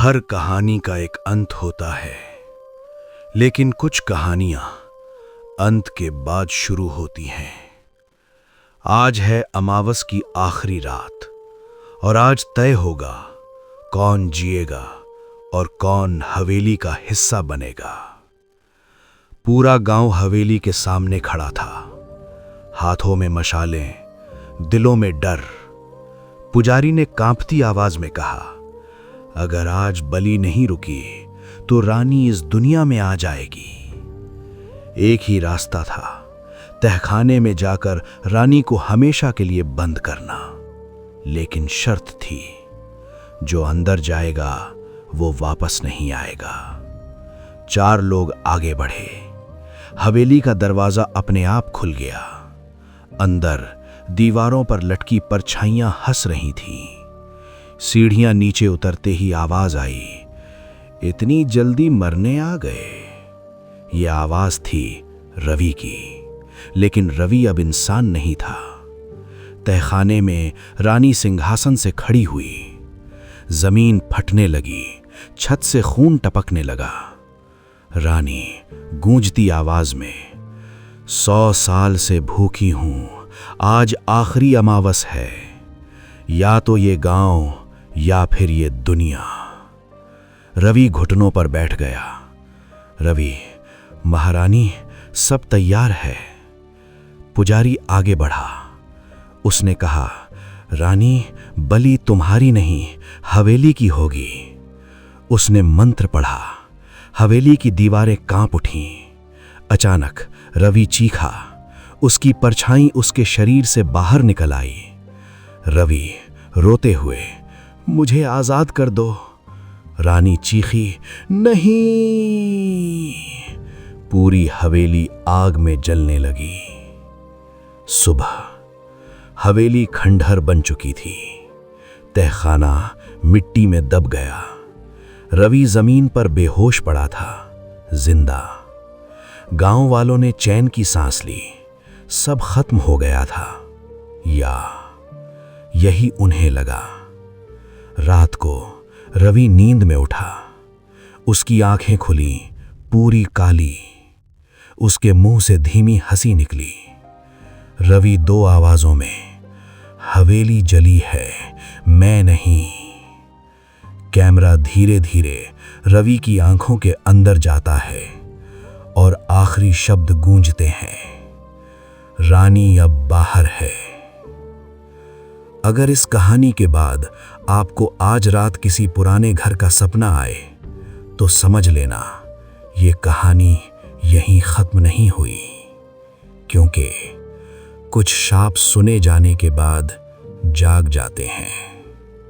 हर कहानी का एक अंत होता है, लेकिन कुछ कहानियां अंत के बाद शुरू होती हैं। आज है अमावस की आखिरी रात और आज तय होगा कौन जिएगा और कौन हवेली का हिस्सा बनेगा। पूरा गांव हवेली के सामने खड़ा था, हाथों में मशालें, दिलों में डर। पुजारी ने कांपती आवाज में कहा, अगर आज बलि नहीं रुकी तो रानी इस दुनिया में आ जाएगी। एक ही रास्ता था, तहखाने में जाकर रानी को हमेशा के लिए बंद करना। लेकिन शर्त थी, जो अंदर जाएगा वो वापस नहीं आएगा। 4 लोग आगे बढ़े। हवेली का दरवाजा अपने आप खुल गया। अंदर दीवारों पर लटकी परछाइयां हंस रही थीं। सीढ़ियां नीचे उतरते ही आवाज आई, इतनी जल्दी मरने आ गए। यह आवाज थी रवि की, लेकिन रवि अब इंसान नहीं था। तहखाने में रानी सिंहासन से खड़ी हुई। जमीन फटने लगी, छत से खून टपकने लगा। रानी गूंजती आवाज में, 100 साल से भूखी हूं, आज आखिरी अमावस है। या तो ये गांव या फिर ये दुनिया। रवि घुटनों पर बैठ गया। रवि, महारानी सब तैयार है। पुजारी आगे बढ़ा। उसने कहा, रानी बलि तुम्हारी नहीं, हवेली की होगी। उसने मंत्र पढ़ा। हवेली की दीवारें कांप उठीं। अचानक रवि चीखा। उसकी परछाई उसके शरीर से बाहर निकल आई। रवि रोते हुए, मुझे आजाद कर दो। रानी चीखी, नहीं। पूरी हवेली आग में जलने लगी। सुबह हवेली खंडहर बन चुकी थी। तहखाना मिट्टी में दब गया। रवि जमीन पर बेहोश पड़ा था, जिंदा। गांव वालों ने चैन की सांस ली। सब खत्म हो गया था, या यही उन्हें लगा। रात को रवि नींद में उठा। उसकी आंखें खुली, पूरी काली। उसके मुंह से धीमी हंसी निकली। रवि 2 आवाजों में, हवेली जली है, मैं नहीं। कैमरा धीरे धीरे रवि की आंखों के अंदर जाता है और आखिरी शब्द गूंजते हैं, रानी अब बाहर है। अगर इस कहानी के बाद आपको आज रात किसी पुराने घर का सपना आए, तो समझ लेना ये कहानी यहीं खत्म नहीं हुई, क्योंकि कुछ शाप सुने जाने के बाद जाग जाते हैं।